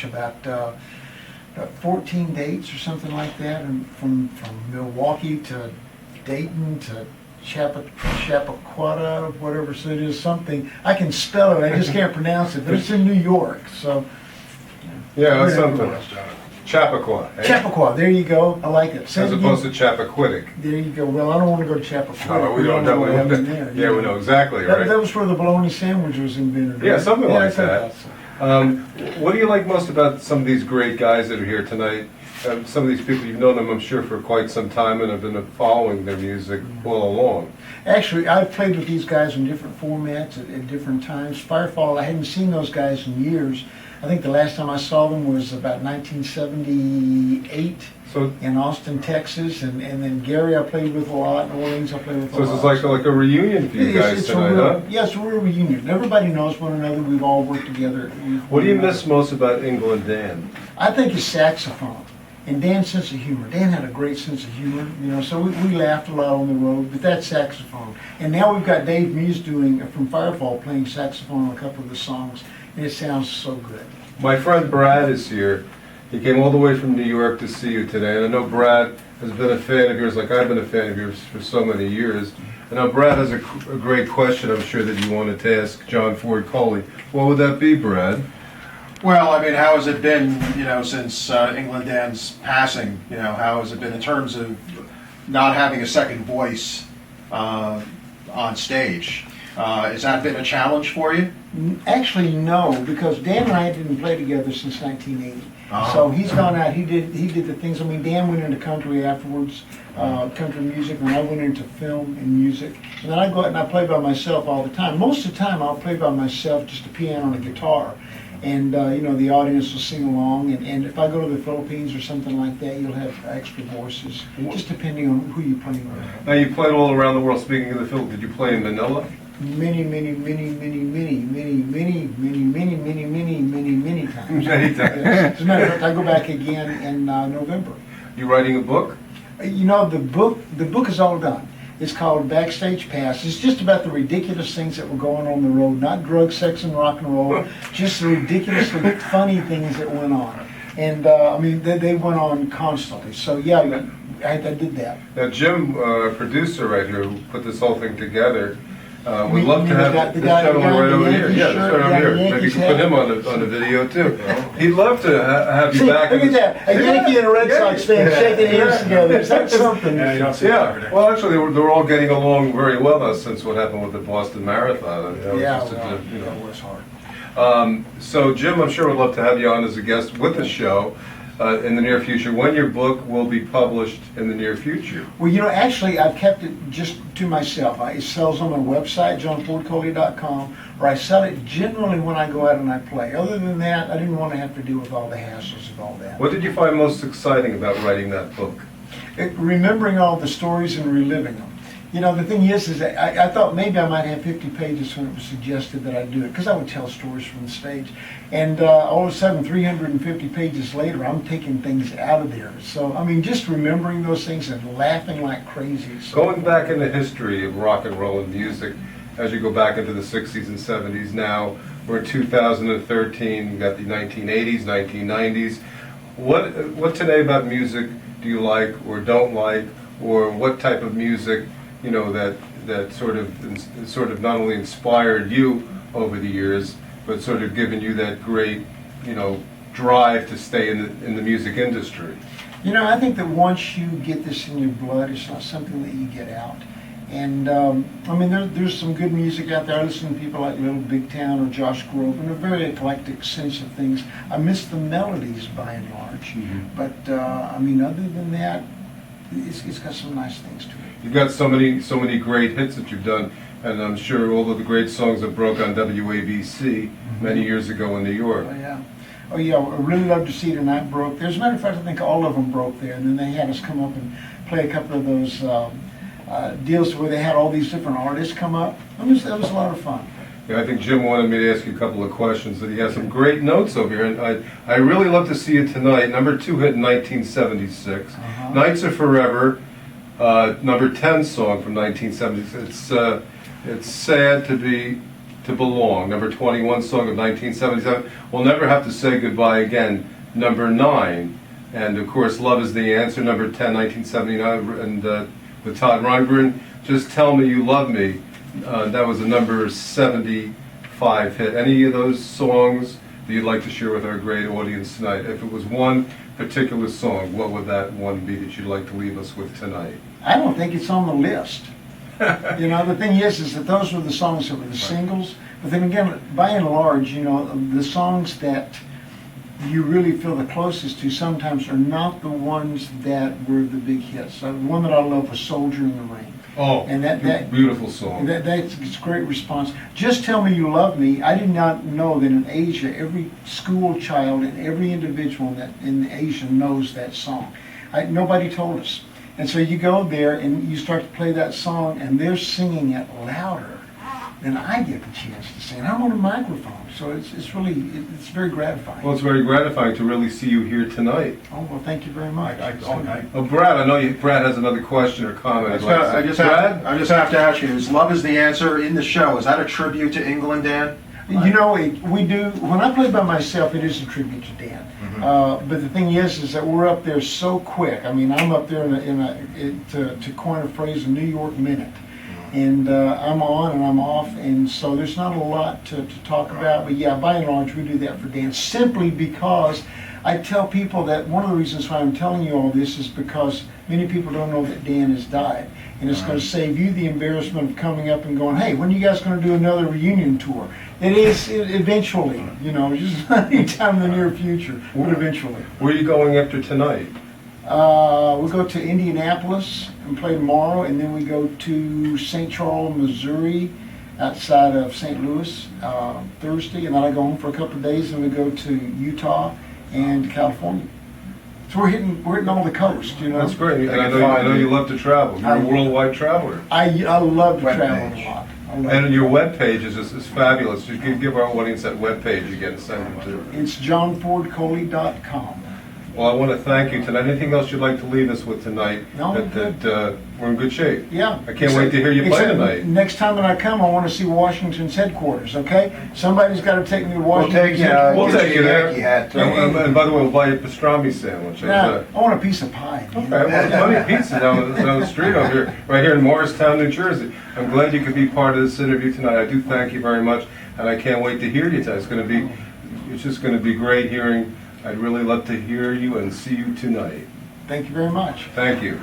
about 14 dates or something like that, and from Milwaukee to Dayton to Chappaqua, whatever so it is, something. I can spell it, I just can't pronounce it, but it's in New York, so. Yeah, that's something. Chappaqua. Eh? Chappaqua, there you go, I like it. As opposed to Chappaquiddick. There you go. Well, I don't want to go to Chappaqua. No, we don't know. what happened there. Yeah, we know exactly, right? That was where the bologna sandwich was invented. Yeah, right? something like that. So. What do you like most about some of these great guys that are here tonight? Some of these people, you've known them, I'm sure, for quite some time and have been following their music all along. Actually, I've played with these guys in different formats at different times. Firefall, I hadn't seen those guys in years. I think the last time I saw them was about 1978 in Austin, Texas. And then Gary I played with a lot, New Orleans I played with a lot. So this is like a reunion for you guys tonight, huh? Yeah, it's a real reunion. Everybody knows one another. We've all worked together. What do you miss most about England Dan? I think his saxophone. And Dan's sense of humor. Dan had a great sense of humor, you know, so we laughed a lot on the road, but that saxophone. And now we've got Dave Muse from Firefall playing saxophone on a couple of the songs, and it sounds so good. My friend Brad is here. He came all the way from New York to see you today, and I know Brad has been a fan of yours like I've been a fan of yours for so many years. I know Brad has a great question I'm sure that you wanted to ask John Ford Coley. What would that be, Brad? Well, I mean, how has it been, you know, since England Dan's passing? You know, how has it been in terms of not having a second voice on stage? Has that been a challenge for you? Actually, no, because Dan and I didn't play together since 1980. So he's gone out. He did the things. I mean, Dan went into country afterwards, country music, and I went into film and music. And then I go out and I play by myself all the time. Most of the time, I'll play by myself, just a piano and a guitar. And, you know, the audience will sing along. And if I go to the Philippines or something like that, you'll have extra voices, just depending on who you're playing with. Now, you played all around the world. Speaking of the Philippines, did you play in Manila? Many times. Many times. As a matter of fact, I go back again in November. You writing a book? You know, the book is all done. It's called Backstage Pass. It's just about the ridiculous things that were going on the road, not drugs, sex, and rock and roll, just the ridiculously funny things that went on. And I mean, they went on constantly. So yeah, I did that. Now, Jim, producer right here, who put this whole thing together, would love to have this gentleman right over here. Yeah, this right over here. Maybe you can put him on the video too. He'd love to have you back. Look at that, a Yankee and a Red Sox fan shaking hands together. Is that something? Yeah, you don't see that every day. Well, actually, they were all getting along very well since what happened with the Boston Marathon. Yeah, it was hard. So, Jim, I'm sure would love to have you on as a guest with the show. In the near future, when your book will be published in the near future? Well, you know, actually, I've kept it just to myself. It sells on my website, johnfordcoley.com, or I sell it generally when I go out and I play. Other than that, I didn't want to have to deal with all the hassles of all that. What did you find most exciting about writing that book? Remembering all the stories and reliving them. You know, the thing is that I thought maybe I might have 50 pages when it was suggested that I do it, because I would tell stories from the stage. And all of a sudden, 350 pages later, I'm taking things out of there. So, I mean, just remembering those things and laughing like crazy. So, going back in the history of rock and roll and music, as you go back into the 60s and 70s now, we're in 2013, you've got the 1980s, 1990s. What today about music do you like or don't like, or what type of music, you know, that sort of not only inspired you over the years, but sort of given you that great, you know, drive to stay in the music industry? You know, I think that once you get this in your blood, it's not something that you get out. And I mean, there's some good music out there. I listen to people like Little Big Town or Josh Groban, and a very eclectic sense of things. I miss the melodies by and large, but I mean, other than that, it's got some nice things to it. You've got so many great hits that you've done, and I'm sure all of the great songs that broke on WABC many years ago in New York. Oh yeah, I really love to see Tonight broke there. As a matter of fact, I think all of them broke there, and then they had us come up and play a couple of those deals where they had all these different artists come up. That was a lot of fun. Yeah, I think Jim wanted me to ask you a couple of questions, that he has some great notes over here, and I really love to see you tonight. Number 2 hit in 1976, Nights Are Forever, number 10 song from 1976. It's sad to to Belong, number 21 song of 1977. We'll Never Have to Say Goodbye Again, number 9. And of course, Love is the Answer, number 10, 1979, and with Todd Rundgren, Just Tell Me You Love Me. That was a number 75 hit. Any of those songs that you'd like to share with our great audience tonight? If it was one particular song, what would that one be that you'd like to leave us with tonight? I don't think it's on the list. You know, the thing is that those were the songs that were the singles. But then again, by and large, you know, the songs that you really feel the closest to sometimes are not the ones that were the big hits. The one that I love was Soldier in the Rain. Oh, and that beautiful song. That's a great response. Just Tell Me You Love Me. I did not know that in Asia, every school child and every individual in Asia knows that song. Nobody told us. And so you go there and you start to play that song, and they're singing it louder than I get the chance to sing. I'm on a microphone, so it's very gratifying. Well, it's very gratifying to really see you here tonight. Oh, well, thank you very much. Oh, Brad, I know Brad has another question or comment. I just have to ask you, is Love is the Answer in the show, is that a tribute to England, Dan? You know, we do. When I play by myself, it is a tribute to Dan. But the thing is that we're up there so quick. I mean, I'm up there to coin a phrase, a New York minute, and I'm on and I'm off, and so there's not a lot to talk about. But yeah, by and large, we do that for Dan simply because I tell people that one of the reasons why I'm telling you all this is because many people don't know that Dan has died. And it's going to save you the embarrassment of coming up and going, hey, when are you guys going to do another reunion tour? It is eventually, you know, just not anytime in the near future, but eventually. Where are you going after tonight? We'll go to Indianapolis and play tomorrow, and then we go to St. Charles, Missouri, outside of St. Louis, Thursday, and then I go home for a couple of days, and we go to Utah and California. So we're hitting all the coast, you know. That's great. And I know you love to travel. You're a worldwide traveler. I love to travel a lot. And your webpage is fabulous. You can give our audience that webpage again to send them to. It's johnfordcoley.com. Well, I want to thank you tonight. Anything else you'd like to leave us with tonight? No, that we're in good shape. Yeah. I can't wait to hear you play tonight. Next time that I come, I want to see Washington's headquarters, okay? Somebody's got to take me to Washington's headquarters. We'll take you there. And by the way, we'll buy you a pastrami sandwich. Yeah, I want a piece of pie. Okay, well, plenty of pizza down the street over here, right here in Morristown, New Jersey. I'm glad you could be part of this interview tonight. I do thank you very much, and I can't wait to hear you tonight. It's just going to be great hearing. I'd really love to hear you and see you tonight. Thank you very much. Thank you.